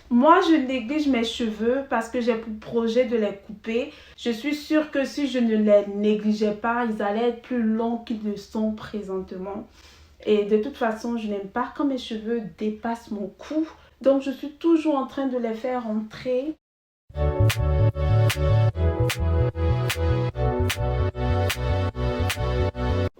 Moi, je néglige mes cheveux parce que j'ai pour projet de les couper. Je suis sûre que si je ne les négligeais pas, ils allaient être plus longs qu'ils ne sont présentement. Et de toute façon, je n'aime pas quand mes cheveux dépassent mon cou. Donc, je suis toujours en train de les faire rentrer.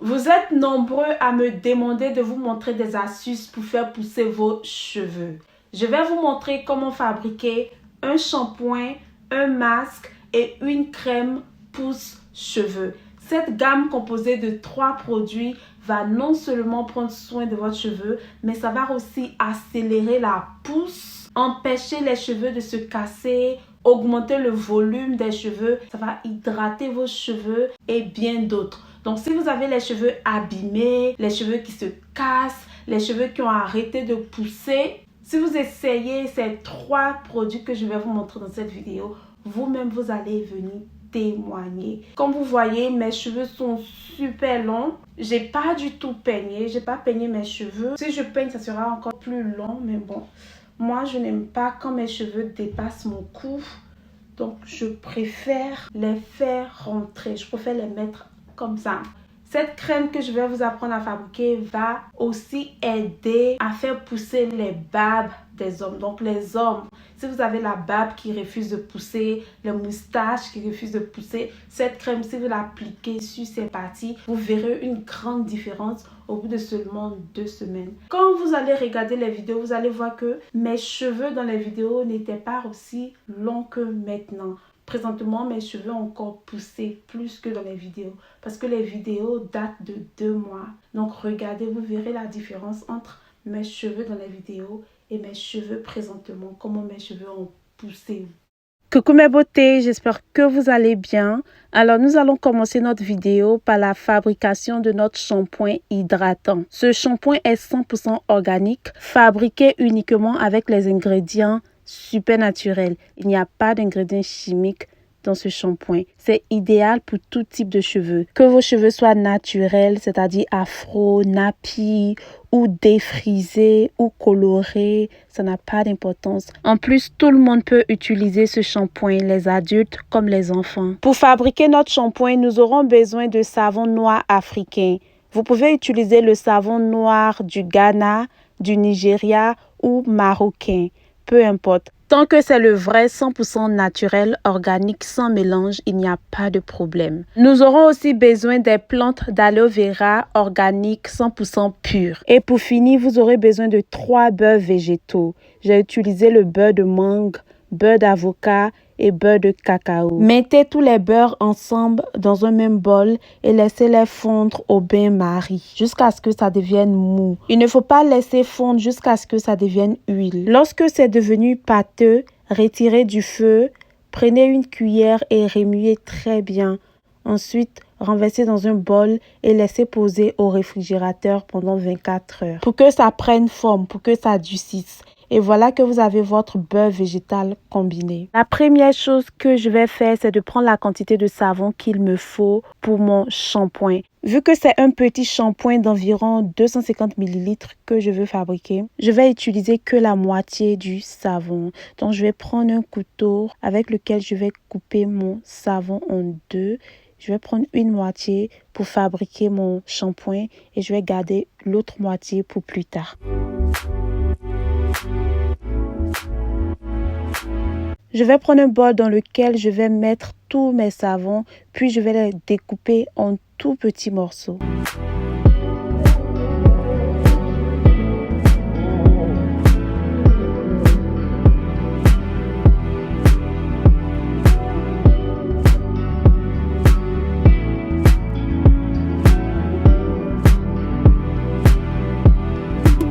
Vous êtes nombreux à me demander de vous montrer des astuces pour faire pousser vos cheveux. Je vais vous montrer comment fabriquer un shampoing, un masque et une crème pousse-cheveux. Cette gamme composée de 3 produits va non seulement prendre soin de votre cheveu, mais ça va aussi accélérer la pousse, empêcher les cheveux de se casser, augmenter le volume des cheveux, ça va hydrater vos cheveux et bien d'autres. Donc, si vous avez les cheveux abîmés, les cheveux qui se cassent, les cheveux qui ont arrêté de pousser, si vous essayez ces 3 produits que je vais vous montrer dans cette vidéo, vous-même, vous allez venir témoigner. Comme vous voyez, mes cheveux sont super longs. J'ai pas du tout peigné. J'ai pas peigné mes cheveux. Si je peigne, ça sera encore plus long. Mais bon, moi, je n'aime pas quand mes cheveux dépassent mon cou. Donc, je préfère les faire rentrer. Je préfère les mettre comme ça. Cette crème que je vais vous apprendre à fabriquer va aussi aider à faire pousser les babes des hommes. Donc les hommes, si vous avez la barbe qui refuse de pousser, les moustaches qui refusent de pousser, cette crème, si vous l'appliquez sur ces parties, vous verrez une grande différence au bout de seulement 2 semaines. Quand vous allez regarder les vidéos, vous allez voir que mes cheveux dans les vidéos n'étaient pas aussi longs que maintenant. Présentement, mes cheveux ont encore poussé plus que dans les vidéos parce que les vidéos datent de 2 mois. Donc, regardez, vous verrez la différence entre mes cheveux dans les vidéos et mes cheveux présentement, comment mes cheveux ont poussé. Coucou mes beautés, j'espère que vous allez bien. Alors, nous allons commencer notre vidéo par la fabrication de notre shampoing hydratant. Ce shampoing est 100% organique, fabriqué uniquement avec les ingrédients super naturel. Il n'y a pas d'ingrédients chimiques dans ce shampoing. C'est idéal pour tout type de cheveux. Que vos cheveux soient naturels, c'est-à-dire afro, nappy ou défrisés ou colorés, ça n'a pas d'importance. En plus, tout le monde peut utiliser ce shampoing, les adultes comme les enfants. Pour fabriquer notre shampoing, nous aurons besoin de savon noir africain. Vous pouvez utiliser le savon noir du Ghana, du Nigeria ou marocain. Peu importe. Tant que c'est le vrai 100% naturel, organique, sans mélange, il n'y a pas de problème. Nous aurons aussi besoin des plantes d'aloe vera organiques 100% pures. Et pour finir, vous aurez besoin de 3 beurres végétaux. J'ai utilisé le beurre de mangue, beurre d'avocat et beurre de cacao. Mettez tous les beurres ensemble dans un même bol et laissez-les fondre au bain-marie jusqu'à ce que ça devienne mou. Il ne faut pas laisser fondre jusqu'à ce que ça devienne huile. Lorsque c'est devenu pâteux, retirez du feu, prenez une cuillère et remuez très bien. Ensuite, renversez dans un bol et laissez poser au réfrigérateur pendant 24 heures pour que ça prenne forme, pour que ça adoucisse. Et voilà que vous avez votre beurre végétal combiné. La première chose que je vais faire, c'est de prendre la quantité de savon qu'il me faut pour mon shampoing. Vu que c'est un petit shampoing d'environ 250 ml que je veux fabriquer, je vais utiliser que la moitié du savon. Donc, je vais prendre un couteau avec lequel je vais couper mon savon en 2. Je vais prendre une moitié pour fabriquer mon shampoing et je vais garder l'autre moitié pour plus tard. Je vais prendre un bol dans lequel je vais mettre tous mes savons, puis je vais les découper en tout petits morceaux.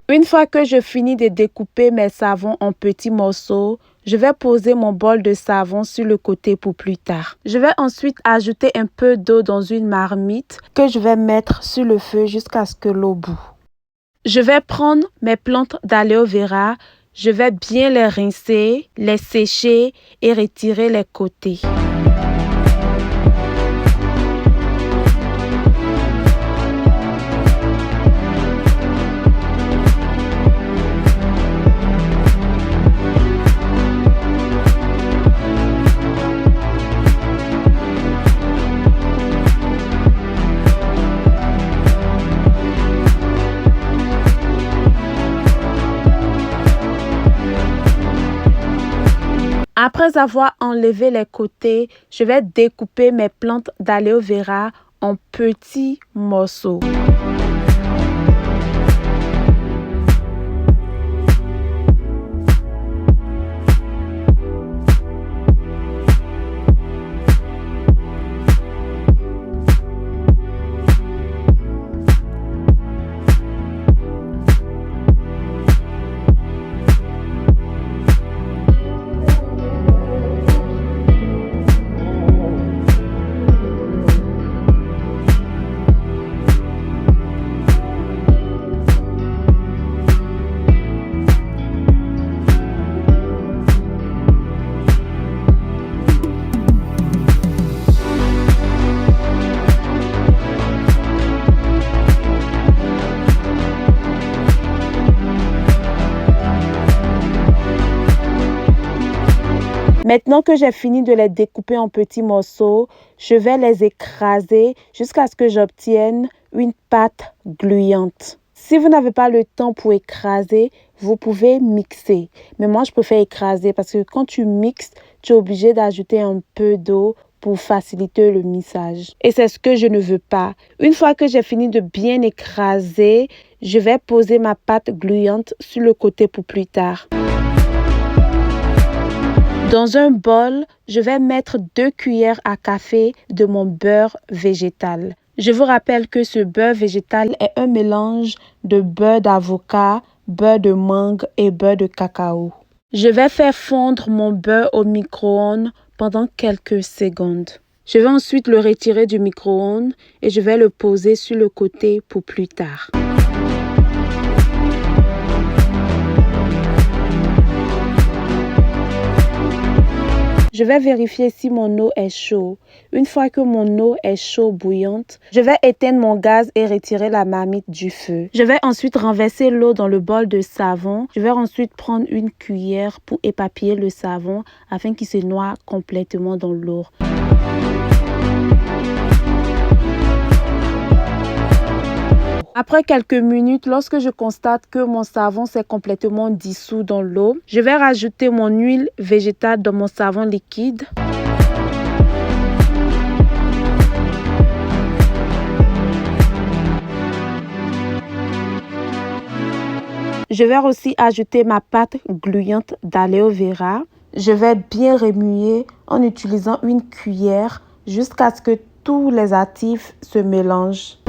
Une fois que je finis de découper mes savons en petits morceaux, je vais poser mon bol de savon sur le côté pour plus tard. Je vais ensuite ajouter un peu d'eau dans une marmite que je vais mettre sur le feu jusqu'à ce que l'eau bout. Je vais prendre mes plantes d'aloe vera, je vais bien les rincer, les sécher et retirer les côtés. Après avoir enlevé les côtés, je vais découper mes plantes d'aloe vera en petits morceaux. Maintenant que j'ai fini de les découper en petits morceaux, je vais les écraser jusqu'à ce que j'obtienne une pâte gluante. Si vous n'avez pas le temps pour écraser, vous pouvez mixer. Mais moi, je préfère écraser parce que quand tu mixes, tu es obligé d'ajouter un peu d'eau pour faciliter le mixage. Et c'est ce que je ne veux pas. Une fois que j'ai fini de bien écraser, je vais poser ma pâte gluante sur le côté pour plus tard. Dans un bol, je vais mettre 2 cuillères à café de mon beurre végétal. Je vous rappelle que ce beurre végétal est un mélange de beurre d'avocat, beurre de mangue et beurre de cacao. Je vais faire fondre mon beurre au micro-ondes pendant quelques secondes. Je vais ensuite le retirer du micro-ondes et je vais le poser sur le côté pour plus tard. Je vais vérifier si mon eau est chaude. Une fois que mon eau est chaude bouillante, je vais éteindre mon gaz et retirer la marmite du feu. Je vais ensuite renverser l'eau dans le bol de savon. Je vais ensuite prendre une cuillère pour éparpiller le savon afin qu'il se noie complètement dans l'eau. Après quelques minutes, lorsque je constate que mon savon s'est complètement dissous dans l'eau, je vais rajouter mon huile végétale dans mon savon liquide. Je vais aussi ajouter ma pâte gluante d'aloe vera. Je vais bien remuer en utilisant une cuillère jusqu'à ce que tous les actifs se mélangent.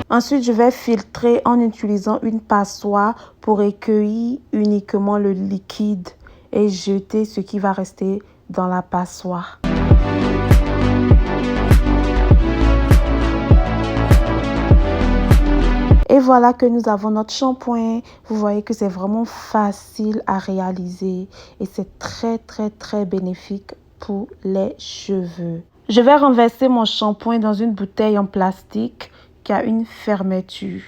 Ensuite, je vais filtrer en utilisant une passoire pour recueillir uniquement le liquide et jeter ce qui va rester dans la passoire. Et voilà que nous avons notre shampoing. Vous voyez que c'est vraiment facile à réaliser et c'est très bénéfique pour les cheveux. Je vais renverser mon shampoing dans une bouteille en plastique qui a une fermeture.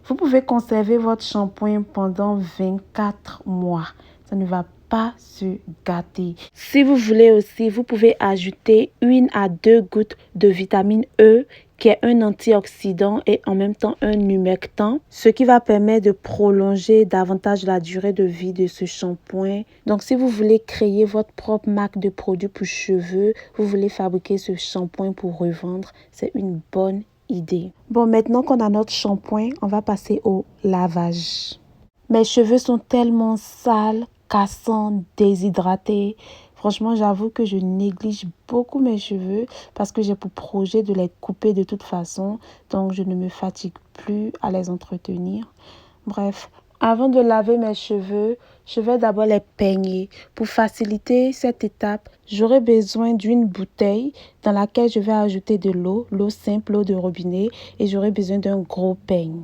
Vous pouvez conserver votre shampoing pendant 24 mois. Ça ne va pas se gâter. Si vous voulez aussi, vous pouvez ajouter 1 à 2 gouttes de vitamine E qui est un antioxydant et en même temps un humectant, ce qui va permettre de prolonger davantage la durée de vie de ce shampoing. Donc, si vous voulez créer votre propre marque de produits pour cheveux, vous voulez fabriquer ce shampoing pour revendre, c'est une bonne idée. Bon, maintenant qu'on a notre shampoing, on va passer au lavage. Mes cheveux sont tellement sales, cassants, déshydratés. Franchement, j'avoue que je néglige beaucoup mes cheveux parce que j'ai pour projet de les couper de toute façon. Donc, je ne me fatigue plus à les entretenir. Bref, avant de laver mes cheveux, je vais d'abord les peigner. Pour faciliter cette étape, j'aurai besoin d'une bouteille dans laquelle je vais ajouter de l'eau simple, l'eau de robinet, et j'aurai besoin d'un gros peigne.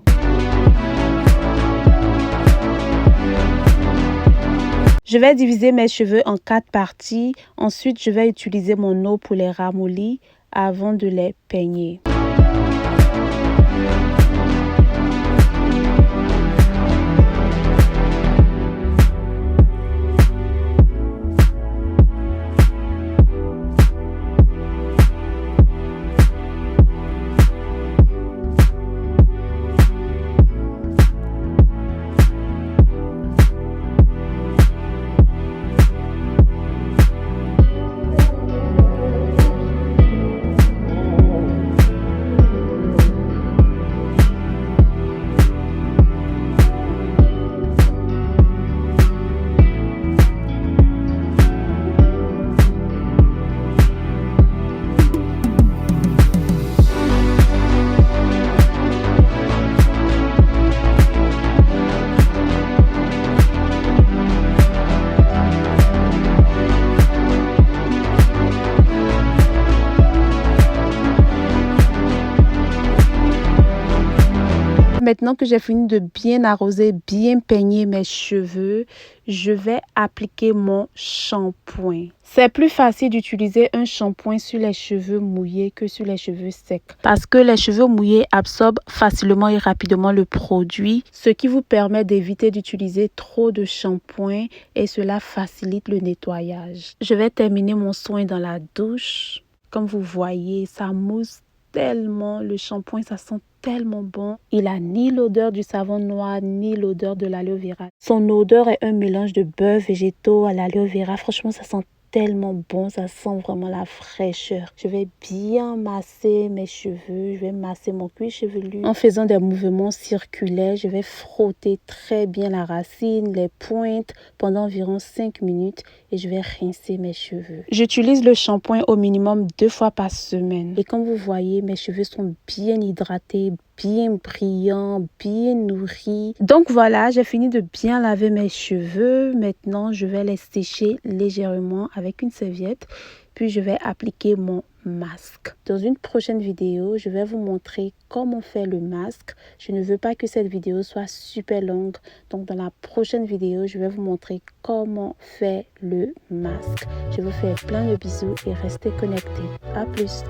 Je vais diviser mes cheveux en 4 parties. Ensuite, je vais utiliser mon eau pour les ramollir avant de les peigner. maintenant que j'ai fini de bien arroser, bien peigner mes cheveux, je vais appliquer mon shampoing. C'est plus facile d'utiliser un shampoing sur les cheveux mouillés que sur les cheveux secs parce que les cheveux mouillés absorbent facilement et rapidement le produit, ce qui vous permet d'éviter d'utiliser trop de shampoing et cela facilite le nettoyage. Je vais terminer mon soin dans la douche. Comme vous voyez, ça mousse tellement, le shampoing, ça sent tellement bon. Il a ni l'odeur du savon noir, ni l'odeur de l'aloe vera. Son odeur est un mélange de beurre végétaux à l'aloe vera. Franchement, ça sent tellement bon, ça sent vraiment la fraîcheur. Je vais bien masser mes cheveux, je vais masser mon cuir chevelu en faisant des mouvements circulaires. Je vais frotter très bien la racine, les pointes pendant environ 5 minutes et je vais rincer mes cheveux. J'utilise le shampoing au minimum 2 fois par semaine et comme vous voyez, mes cheveux sont bien hydratés, bien brillants, bien nourris. Donc voilà, j'ai fini de bien laver mes cheveux. Maintenant, je vais les sécher légèrement avec une serviette. Puis je vais appliquer mon masque. Dans une prochaine vidéo, je vais vous montrer comment faire le masque. Je ne veux pas que cette vidéo soit super longue. Donc dans la prochaine vidéo, je vais vous montrer comment faire le masque. Je vous fais plein de bisous et restez connectés. À plus.